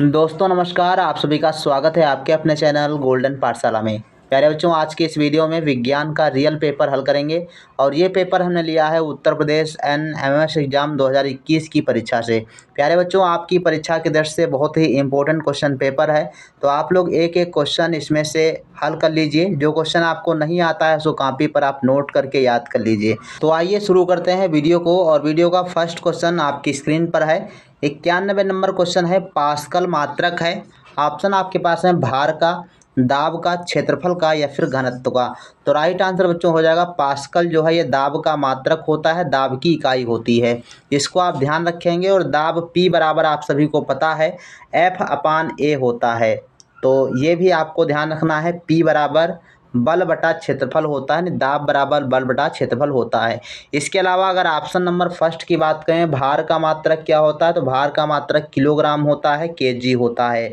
दोस्तों नमस्कार, आप सभी का स्वागत है आपके अपने चैनल गोल्डन पाठशाला में। प्यारे बच्चों, आज के इस वीडियो में विज्ञान का रियल पेपर हल करेंगे और ये पेपर हमने लिया है उत्तर प्रदेश एनएमएस एग्जाम 2021 की परीक्षा से। प्यारे बच्चों, आपकी परीक्षा की दृष्टि से बहुत ही इंपॉर्टेंट क्वेश्चन पेपर है, तो आप लोग एक एक क्वेश्चन इसमें से हल कर लीजिए। जो क्वेश्चन आपको नहीं आता है उसको कॉपी पर आप नोट करके याद कर लीजिए। तो आइए शुरू करते हैं वीडियो को। और वीडियो का फर्स्ट क्वेश्चन आपकी स्क्रीन पर है। 91 नंबर क्वेश्चन है, पास्कल मात्रक है। ऑप्शन आपके पास है भार का, दाब का, क्षेत्रफल का या फिर घनत्व का। तो राइट आंसर बच्चों हो जाएगा पास्कल जो है ये दाब का मात्रक होता है, दाब की इकाई होती है। इसको आप ध्यान रखेंगे। और दाब P बराबर आप सभी को पता है F/A होता है, तो ये भी आपको ध्यान रखना है। P बराबर बल बटा क्षेत्रफल होता है, दाब बराबर बल बटा क्षेत्रफल होता है। इसके अलावा अगर ऑप्शन नंबर फर्स्ट की बात करें, भार का मात्रक क्या होता है, तो भार का मात्रक किलोग्राम होता है, केजी होता है।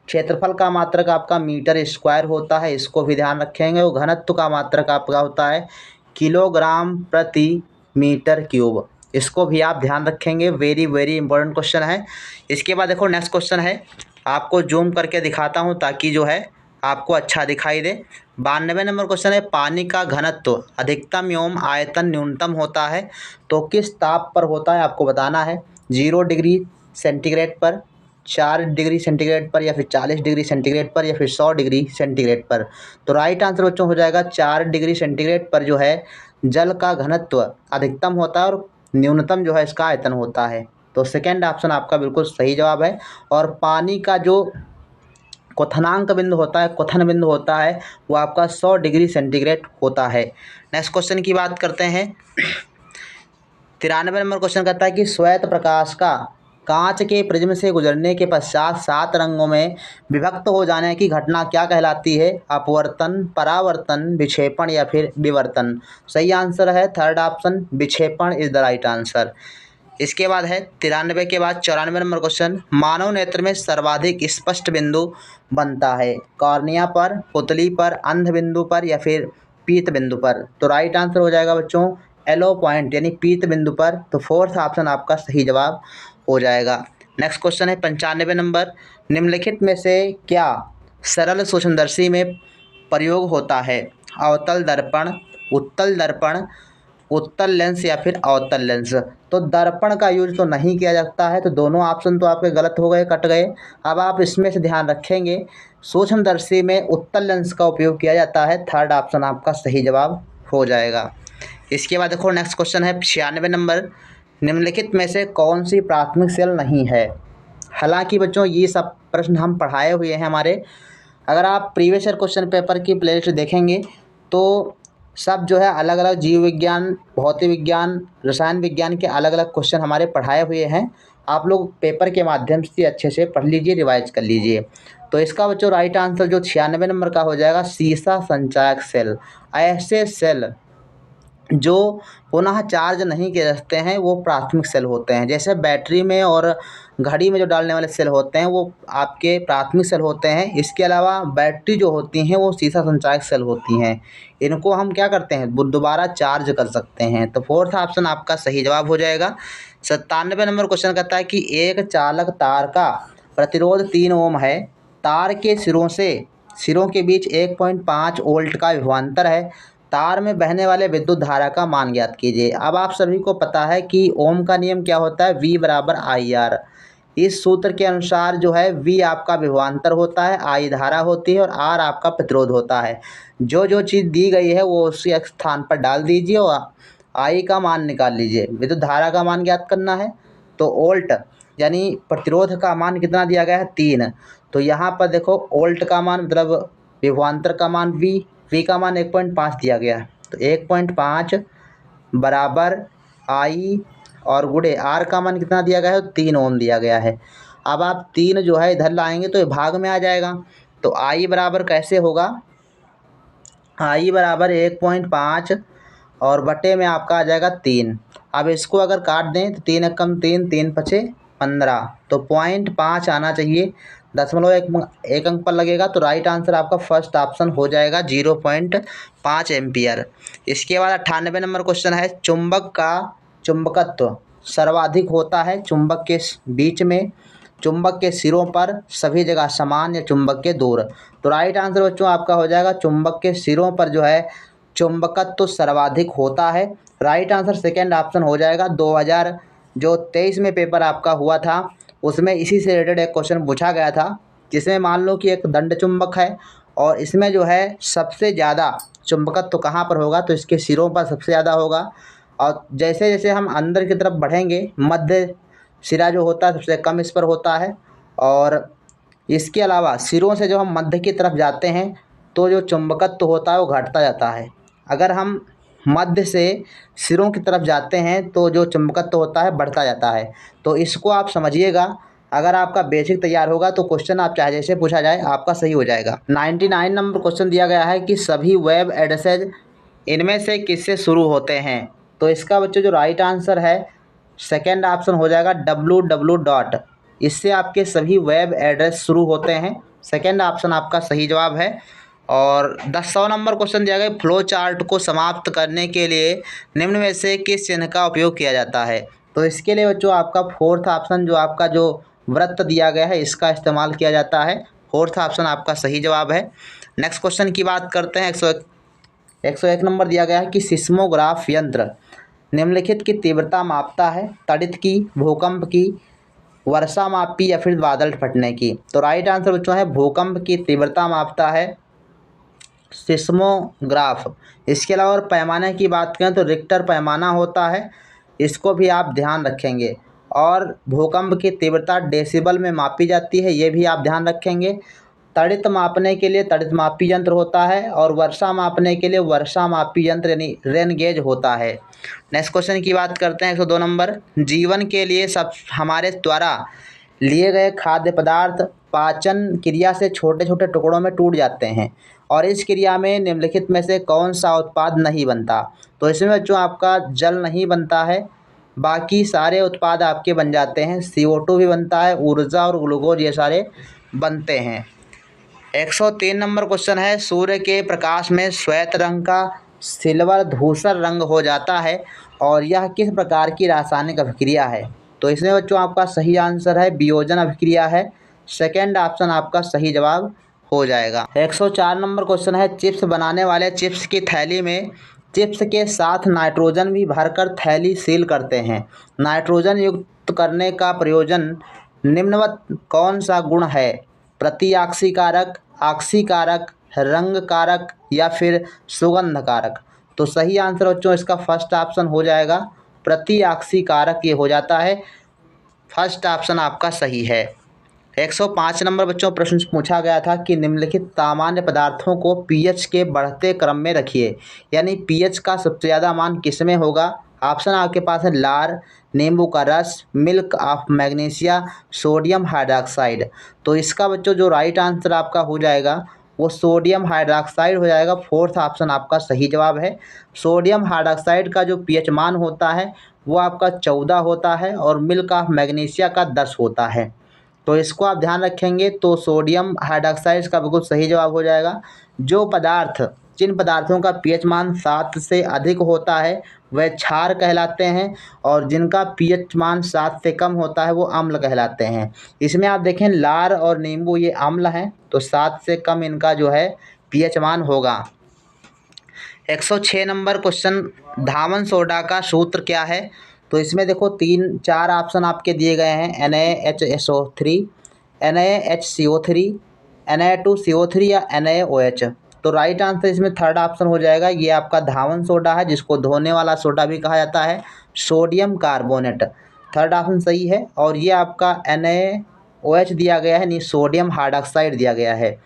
क्षेत्रफल का मात्रक आपका मीटर स्क्वायर होता है, इसको भी ध्यान रखेंगे। और घनत्व का मात्रक आपका होता है किलोग्राम प्रति मीटर क्यूब, इसको भी आप ध्यान रखेंगे। वेरी वेरी इंपॉर्टेंट क्वेश्चन है। इसके बाद देखो नेक्स्ट क्वेश्चन है, आपको जूम करके दिखाता हूँ ताकि जो है आपको अच्छा दिखाई दे। 92 नंबर क्वेश्चन है, पानी का घनत्व अधिकतम एवं आयतन न्यूनतम होता है तो किस ताप पर होता है, आपको बताना है। 0 डिग्री सेंटीग्रेड पर, 4 डिग्री सेंटीग्रेड पर या फिर 40 डिग्री सेंटीग्रेड पर या फिर 100 डिग्री सेंटीग्रेड पर। तो राइट आंसर बच्चों हो जाएगा 4 डिग्री सेंटीग्रेड पर जो है जल का घनत्व अधिकतम होता है और न्यूनतम जो है इसका आयतन होता है। तो सेकेंड ऑप्शन आपका बिल्कुल सही जवाब है। और पानी का जो क्वथनांक बिंदु होता है, क्वथन बिंदु होता है, वो आपका 100 डिग्री सेंटीग्रेड होता है। नेक्स्ट क्वेश्चन की बात करते हैं। 93 नंबर क्वेश्चन कहता है कि श्वेत प्रकाश का कांच के प्रिज्म से गुजरने के पश्चात 7 रंगों में विभक्त हो जाने की घटना क्या कहलाती है। अपवर्तन, परावर्तन, विक्षेपण या फिर विवर्तन। सही आंसर है थर्ड ऑप्शन, विक्षेपण इज द राइट आंसर। इसके बाद है 93 के बाद 94 नंबर क्वेश्चन, मानव नेत्र में सर्वाधिक स्पष्ट बिंदु बनता है कॉर्निया पर, पुतली पर, अंध बिंदु पर या फिर पीत बिंदु पर। तो राइट आंसर हो जाएगा बच्चों एलो पॉइंट यानी पीत बिंदु पर। तो फोर्थ ऑप्शन आपका सही जवाब हो जाएगा। नेक्स्ट क्वेश्चन है 95 नंबर, निम्नलिखित में से क्या सरल सूक्ष्मदर्शी में प्रयोग होता है। अवतल दर्पण, उत्तल दर्पण, उत्तल लेंस या फिर अवतल लेंस। तो दर्पण का यूज तो नहीं किया जाता है, तो दोनों ऑप्शन तो आपके गलत हो गए, कट गए। अब आप इसमें से ध्यान रखेंगे, सूक्ष्मदर्शी में उत्तल लेंस का उपयोग किया जाता है। थर्ड ऑप्शन आपका सही जवाब हो जाएगा। इसके बाद देखो नेक्स्ट क्वेश्चन है 96 नंबर, निम्नलिखित में से कौन सी प्राथमिक सेल नहीं है। हालांकि बच्चों ये सब प्रश्न हम पढ़ाए हुए हैं हमारे, अगर आप प्रीवियस ईयर क्वेश्चन पेपर की प्लेलिस्ट देखेंगे तो सब जो है अलग अलग जीव विज्ञान, भौतिक विज्ञान, रसायन विज्ञान के अलग अलग क्वेश्चन हमारे पढ़ाए हुए हैं। आप लोग पेपर के माध्यम से अच्छे से पढ़ लीजिए, रिवाइज कर लीजिए। तो इसका बच्चों राइट आंसर जो 96 नंबर का हो जाएगा सीसा संचायक सेल। ऐसे सेल जो पुनः चार्ज नहीं किए जाते हैं वो प्राथमिक सेल होते हैं। जैसे बैटरी में और घड़ी में जो डालने वाले सेल होते हैं वो आपके प्राथमिक सेल होते हैं। इसके अलावा बैटरी जो होती हैं वो सीसा संचायक सेल होती हैं। इनको हम क्या करते हैं, वो दोबारा चार्ज कर सकते हैं। तो फोर्थ ऑप्शन आपका सही जवाब हो जाएगा। 97 नंबर क्वेश्चन कहता है कि एक चालक तार का प्रतिरोध 3 ओम है, तार के सिरों के बीच 1.5 वोल्ट का विभवांतर है, तार में बहने वाले विद्युत धारा का मान ज्ञात कीजिए। अब आप सभी को पता है कि ओम का नियम क्या होता है, V बराबर IR। इस सूत्र के अनुसार जो है V आपका विभवांतर होता है, I धारा होती है और R आपका प्रतिरोध होता है। जो जो चीज़ दी गई है वो उसी स्थान पर डाल दीजिए और I का मान निकाल लीजिए। विद्युत धारा का मान ज्ञात करना है तो वोल्ट यानी प्रतिरोध का मान कितना दिया गया है, 3। तो यहाँ पर देखो वोल्ट का मान मतलब विभवांतर का मान V का मान 1.5 दिया गया है। तो 1.5 बराबर I और गुणे R का मान कितना दिया गया है, 3 ओम दिया गया है। अब आप 3 जो है इधर लाएंगे तो ये भाग में आ जाएगा। तो I बराबर कैसे होगा, I बराबर 1.5 और बटे में आपका आ जाएगा 3। अब इसको अगर काट दें तो 3 एकम 3, 3 पचे 15, तो 0.5 आना चाहिए। दशमलव एक अंक पर लगेगा। तो राइट आंसर आपका फर्स्ट ऑप्शन हो जाएगा 0.5 एम्पियर। इसके बाद 98 नंबर क्वेश्चन है, चुंबक का चुंबकत्व सर्वाधिक होता है चुंबक के बीच में, चुंबक के सिरों पर सभी जगह समान या चुंबक के दूर। तो राइट आंसर बच्चों आपका हो जाएगा चुंबक के सिरों पर जो है चुंबकत्व तो सर्वाधिक होता है। राइट आंसर सेकेंड ऑप्शन हो जाएगा। 2023 में पेपर आपका हुआ था, उसमें इसी से रिलेटेड एक क्वेश्चन पूछा गया था, जिसमें मान लो कि एक दंड चुंबक है और इसमें जो है सबसे ज़्यादा चुंबकत्व तो कहाँ पर होगा, तो इसके सिरों पर सबसे ज़्यादा होगा। और जैसे जैसे हम अंदर की तरफ बढ़ेंगे, मध्य सिरा जो होता है सबसे कम इस पर होता है। और इसके अलावा सिरों से जो हम मध्य की तरफ जाते हैं तो जो चुंबकत्व होता है वो घटता जाता है। अगर हम मध्य से सिरों की तरफ जाते हैं तो जो चुंबकत्व होता है बढ़ता जाता है। तो इसको आप समझिएगा। अगर आपका बेसिक तैयार होगा तो क्वेश्चन आप चाहे जैसे पूछा जाए आपका सही हो जाएगा। 99 नंबर क्वेश्चन दिया गया है कि सभी वेब एड्रेसेज इनमें से किससे शुरू होते हैं। तो इसका बच्चों जो राइट आंसर है सेकेंड ऑप्शन हो जाएगा www. इससे आपके सभी वेब एड्रेस शुरू होते हैं। सेकेंड ऑप्शन आपका सही जवाब है। और 100 नंबर क्वेश्चन दिया गया फ्लो चार्ट को समाप्त करने के लिए निम्न में से किस चिन्ह का उपयोग किया जाता है। तो इसके लिए बच्चों आपका फोर्थ ऑप्शन जो आपका जो वृत्त दिया गया है इसका इस्तेमाल किया जाता है। फोर्थ ऑप्शन आपका सही जवाब है। नेक्स्ट क्वेश्चन की बात करते हैं। 101 नंबर दिया गया है कि सिस्मोग्राफ यंत्र निम्नलिखित की तीव्रता मापता है, तड़ित की, भूकंप की, वर्षा मापी या फिर बादल फटने की। तो राइट आंसर बच्चों है भूकंप की तीव्रता मापता है सिस्मोग्राफ। इसके अलावा और पैमाने की बात करें तो रिक्टर पैमाना होता है, इसको भी आप ध्यान रखेंगे। और भूकंप की तीव्रता डेसिबल में मापी जाती है, ये भी आप ध्यान रखेंगे। तड़ित मापने के लिए तड़ित मापी यंत्र होता है और वर्षा मापने के लिए वर्षा मापी यंत्र यानी रेन गेज होता है। नेक्स्ट क्वेश्चन की बात करते हैं 102 नंबर। जीवन के लिए सब हमारे द्वारा लिए गए खाद्य पदार्थ पाचन क्रिया से छोटे छोटे टुकड़ों में टूट जाते हैं और इस क्रिया में निम्नलिखित में से कौन सा उत्पाद नहीं बनता। तो इसमें जो आपका जल नहीं बनता है, बाकी सारे उत्पाद आपके बन जाते हैं। CO2 भी बनता है, ऊर्जा और ग्लूकोज ये सारे बनते हैं। 103 नंबर क्वेश्चन है सूर्य के प्रकाश में श्वेत रंग का सिल्वर धूसर रंग हो जाता है और यह किस प्रकार की रासायनिक अभिक्रिया है। तो इसमें बच्चों आपका सही आंसर है वियोजन अभिक्रिया है। सेकेंड ऑप्शन आपका सही जवाब हो जाएगा। 104 नंबर क्वेश्चन है चिप्स बनाने वाले चिप्स की थैली में चिप्स के साथ नाइट्रोजन भी भरकर थैली सील करते हैं। नाइट्रोजन युक्त करने का प्रयोजन निम्नवत कौन सा गुण है। प्रतिऑक्सीकारक, ऑक्सीकारक, रंग कारक या फिर सुगंध कारक। तो सही आंसर बच्चों इसका फर्स्ट ऑप्शन हो जाएगा प्रतिऑक्सीकारक ये हो जाता है। फर्स्ट ऑप्शन आपका सही है। 105 नंबर बच्चों प्रश्न पूछा गया था कि निम्नलिखित सामान्य पदार्थों को पीएच के बढ़ते क्रम में रखिए, यानी पीएच का सबसे ज़्यादा मान किस में होगा। ऑप्शन आपके पास है लार, नींबू का रस, milk of magnesia, sodium hydroxide. तो इसका बच्चों जो राइट आंसर आपका हो जाएगा वो सोडियम हाइड्रॉक्साइड हो जाएगा। फोर्थ ऑप्शन आपका सही जवाब है। सोडियम हाइड्रॉक्साइड का जो पीएच मान होता है वो आपका 14 होता है और मिल्क ऑफ मैग्नीशिया का 10 होता है। तो इसको आप ध्यान रखेंगे तो सोडियम हाइड्रॉक्साइड का बिल्कुल सही जवाब हो जाएगा। जो पदार्थ जिन पदार्थों का पीएच मान 7 से अधिक होता है वह क्षार कहलाते हैं और जिनका पीएच मान 7 से कम होता है वो अम्ल कहलाते हैं। इसमें आप देखें लार और नींबू ये अम्ल हैं, तो 7 से कम इनका जो है पीएच मान होगा। 106 नंबर क्वेश्चन धावन सोडा का सूत्र क्या है। तो इसमें देखो 3-4 ऑप्शन आपके दिए गए हैं NaHSO3, NaHCO3, Na2CO3 या NaOH। तो राइट आंसर इसमें थर्ड ऑप्शन हो जाएगा। ये आपका धावन सोडा है जिसको धोने वाला सोडा भी कहा जाता है, सोडियम कार्बोनेट। थर्ड ऑप्शन सही है। और ये आपका NaOH दिया गया है, नहीं सोडियम हाइड्रॉक्साइड दिया गया है।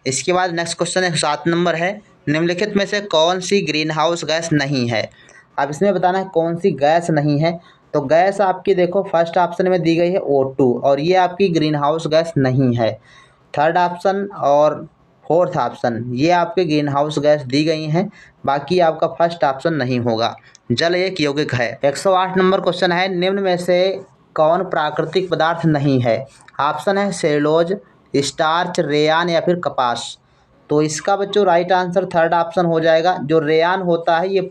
इसके बाद नेक्स्ट क्वेश्चन है 7 नंबर है निम्नलिखित में से कौन सी ग्रीन हाउस गैस नहीं है। अब इसमें बताना है कौन सी गैस नहीं है। तो गैस आपकी देखो फर्स्ट ऑप्शन में दी गई है O2 और ये आपकी ग्रीन हाउस गैस नहीं है। थर्ड ऑप्शन और फोर्थ ऑप्शन ये आपके ग्रीन हाउस गैस दी गई हैं, बाकी आपका फर्स्ट ऑप्शन नहीं होगा। जल एक यौगिक है। 108 नंबर क्वेश्चन है निम्न में से कौन प्राकृतिक पदार्थ नहीं है। ऑप्शन है सेलुलोज, स्टार्च, रेयान या फिर कपास। तो इसका बच्चों राइट आंसर थर्ड ऑप्शन हो जाएगा। जो रेयान होता है ये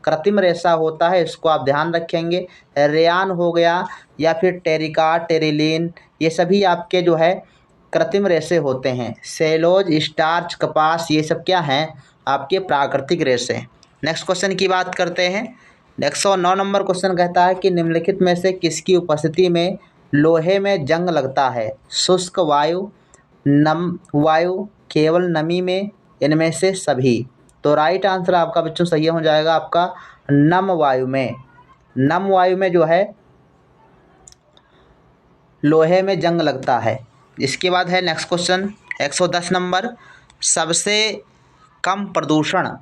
कृत्रिम रेशा होता है, इसको आप ध्यान रखेंगे। रेयान हो गया या फिर टेरिका, टेरिलीन, ये सभी आपके जो है कृत्रिम रेशे होते हैं। सेलोज, स्टार्च, कपास, ये सब क्या हैं? आपके प्राकृतिक रेशे। नेक्स्ट क्वेश्चन की बात करते हैं। 109 नंबर क्वेश्चन कहता है कि निम्नलिखित में से किसकी उपस्थिति में लोहे में जंग लगता है? शुष्क वायु, नम वायु, केवल नमी में, इनमें से सभी। तो राइट आंसर आपका बच्चों सही हो जाएगा आपका नम वायु में। नम वायु में जो है लोहे में जंग लगता है। इसके बाद है नेक्स्ट क्वेश्चन 110 नंबर, सबसे कम प्रदूषण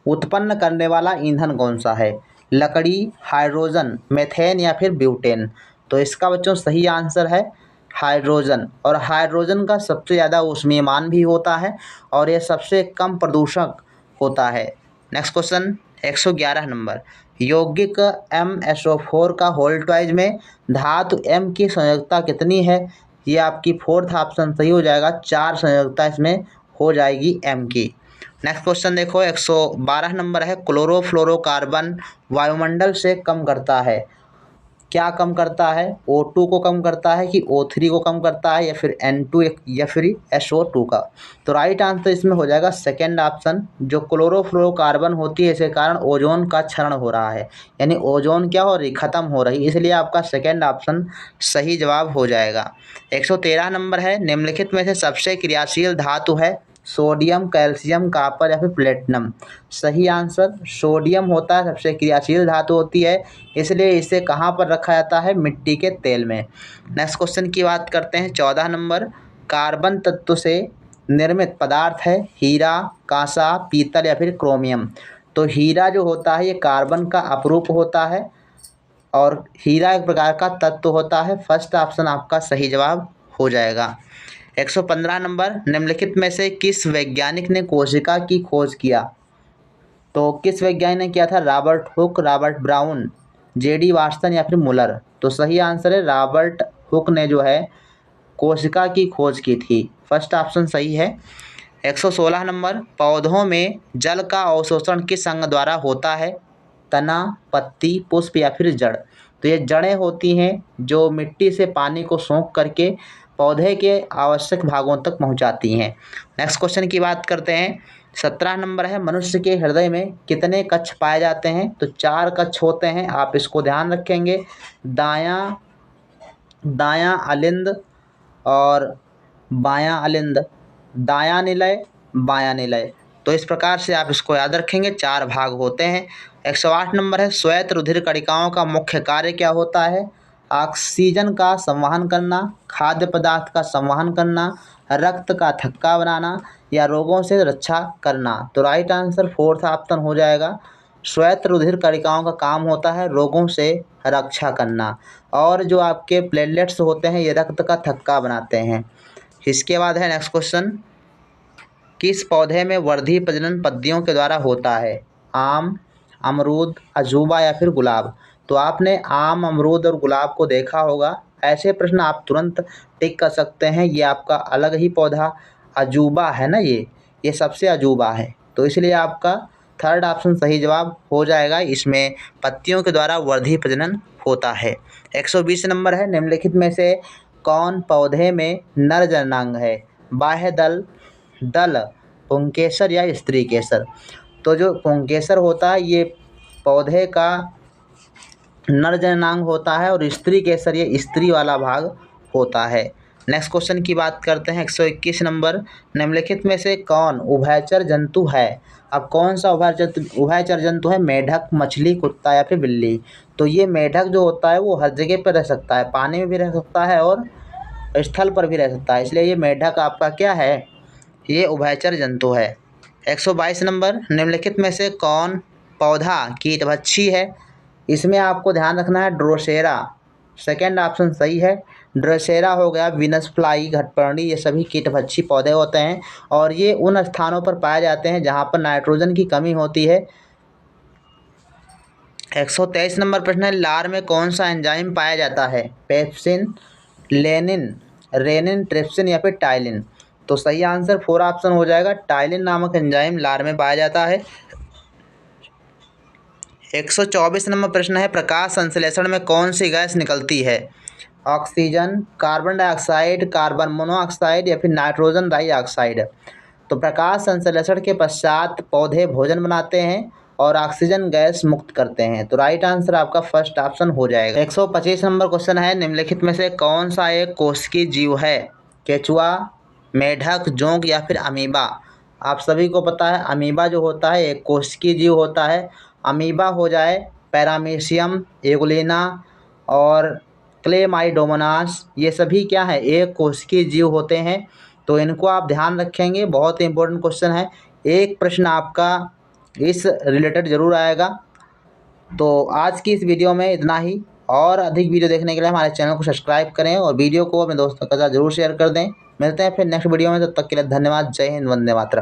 उत्पन्न करने वाला ईंधन कौन सा है? लकड़ी, हाइड्रोजन, मीथेन या फिर ब्यूटेन। तो इसका बच्चों सही आंसर है हाइड्रोजन। और हाइड्रोजन का सबसे ज़्यादा ऊष्मीयमान भी होता है और यह सबसे कम प्रदूषक होता है। नेक्स्ट क्वेश्चन 111 नंबर, यौगिक MsO4 का वोल्टाइज में धातु M की संयोजकता कितनी है? ये आपकी फोर्थ ऑप्शन सही हो जाएगा, 4 संयोजकता इसमें हो जाएगी M की। नेक्स्ट क्वेश्चन देखो 112 नंबर है, क्लोरोफ्लोरोकार्बन वायुमंडल से कम करता है। क्या कम करता है? O2 को कम करता है कि O3 को कम करता है या फिर N2 या फिर SO2 का? तो राइट आंसर इसमें हो जाएगा सेकेंड ऑप्शन। जो क्लोरोफ्लोरोकार्बन होती है इसके कारण ओजोन का क्षरण हो रहा है, यानी ओजोन क्या हो रही? खत्म हो रही, इसलिए आपका सेकेंड ऑप्शन सही जवाब हो जाएगा। 113 नंबर है, निम्नलिखित में से सबसे क्रियाशील धातु है? सोडियम, कैल्शियम, कॉपर या फिर प्लेटिनम। सही आंसर सोडियम होता है, सबसे क्रियाशील धातु होती है, इसलिए इसे कहाँ पर रखा जाता है? मिट्टी के तेल में। नेक्स्ट क्वेश्चन की बात करते हैं 14 नंबर, कार्बन तत्व से निर्मित पदार्थ है? हीरा, कांसा, पीतल या फिर क्रोमियम। तो हीरा जो होता है ये कार्बन का अपरूप होता है और हीरा एक प्रकार का तत्व होता है। फर्स्ट ऑप्शन आपका सही जवाब हो जाएगा। 115 नंबर, निम्नलिखित में से किस वैज्ञानिक ने कोशिका की खोज किया? तो किस वैज्ञानिक ने किया था? Robert Hooke, Robert brown, JD Watson या फिर मुलर। तो सही आंसर है रॉबर्ट हुक ने जो है कोशिका की खोज की थी। फर्स्ट ऑप्शन सही है। 116 नंबर, पौधों में जल का अवशोषण किस अंग द्वारा होता है? तना, पत्ती, पुष्प या फिर जड़। तो ये जड़ें होती हैं जो मिट्टी से पानी को सोख करके पौधे के आवश्यक भागों तक पहुंचाती हैं। नेक्स्ट क्वेश्चन की बात करते हैं। 17 नंबर है, मनुष्य के हृदय में कितने कक्ष पाए जाते हैं? तो 4 कक्ष होते हैं, आप इसको ध्यान रखेंगे। दायां अलिंद और बायां अलिंद, दायां निलय, बायां निलय। तो इस प्रकार से आप इसको याद रखेंगे, 4 भाग होते हैं। 108 नंबर है, श्वेत रुधिर कणिकाओं का मुख्य कार्य क्या होता है? ऑक्सीजन का संवहन करना, खाद्य पदार्थ का संवहन करना, रक्त का थक्का बनाना या रोगों से रक्षा करना। तो राइट आंसर फोर्थ ऑप्शन हो जाएगा। श्वेत रुधिर कणिकाओं का काम होता है रोगों से रक्षा करना और जो आपके प्लेटलेट्स होते हैं ये रक्त का थक्का बनाते हैं। इसके बाद है नेक्स्ट क्वेश्चन, किस पौधे में वर्धी प्रजनन पत्तियों के द्वारा होता है? आम, अमरूद, अजूबा या फिर गुलाब। तो आपने आम, अमरूद और गुलाब को देखा होगा, ऐसे प्रश्न आप तुरंत टिक कर सकते हैं। ये आपका अलग ही पौधा अजूबा है ना, ये सबसे अजूबा है, तो इसलिए आपका थर्ड ऑप्शन सही जवाब हो जाएगा। इसमें पत्तियों के द्वारा वर्धी प्रजनन होता है। 120 नंबर है, निम्नलिखित में से कौन पौधे में नर जननांग है? बाह्य दल, पुंकेसर या स्त्री केसर। तो जो पुंकेसर होता है ये पौधे का नर जननांग होता है और स्त्री केसर ये स्त्री वाला भाग होता है। नेक्स्ट क्वेश्चन की बात करते हैं 121 नंबर, निम्नलिखित में से कौन उभयचर जंतु है? अब कौन सा उभयचर जंतु है? मेढक, मछली, कुत्ता या फिर बिल्ली। तो ये मेढक जो होता है वो हर जगह पर रह सकता है, पानी में भी रह सकता है और स्थल पर भी रह सकता है, इसलिए ये मेढक आपका क्या है? ये उभयचर जंतु है। 122 नंबर, निम्नलिखित में से कौन पौधा कीटभक्षी है? इसमें आपको ध्यान रखना है ड्रोसेरा, सेकेंड ऑप्शन सही है। ड्रोसेरा हो गया, वीनस फ्लाई, घटपर्णी, ये सभी कीटभक्षी पौधे होते हैं और ये उन स्थानों पर पाए जाते हैं जहाँ पर नाइट्रोजन की कमी होती है। 123 नंबर प्रश्न है, लार में कौन सा एंजाइम पाया जाता है? पेप्सिन, लेनिन, रेनिन, ट्रिप्सिन या फिर टाइलिन। तो सही आंसर 4 ऑप्शन हो जाएगा, टाइलिन नामक एंजाइम लार में पाया जाता है। 124 नंबर प्रश्न है, प्रकाश संश्लेषण में कौन सी गैस निकलती है? Oxygen, carbon dioxide, carbon monoxide या फिर नाइट्रोजन डाइऑक्साइड। तो प्रकाश संश्लेषण के पश्चात पौधे भोजन बनाते हैं और ऑक्सीजन गैस मुक्त करते हैं। तो राइट आंसर आपका फर्स्ट ऑप्शन हो जाएगा। 125 नंबर क्वेश्चन है, निम्नलिखित में से कौन सा एक कोशिकीय जीव है? केचुआ, मेढक, जोंक या फिर अमीबा। आप सभी को पता है अमीबा जो होता है एक कोशिकीय जीव होता है। अमीबा हो जाए, पैरामीशियम, एगुलिना और क्लेमाइडोमोनास, ये सभी क्या है एक कोशिकीय जीव होते हैं। तो इनको आप ध्यान रखेंगे, बहुत ही इंपॉर्टेंट क्वेश्चन है। एक प्रश्न आपका इस रिलेटेड ज़रूर आएगा। तो आज की इस वीडियो में इतना ही, और अधिक वीडियो देखने के लिए हमारे चैनल को सब्सक्राइब करें और वीडियो को अपने दोस्तों के साथ जरूर शेयर कर दें। मिलते हैं फिर नेक्स्ट वीडियो में, तब तक के लिए धन्यवाद। जय हिंद, वंदे मातरम।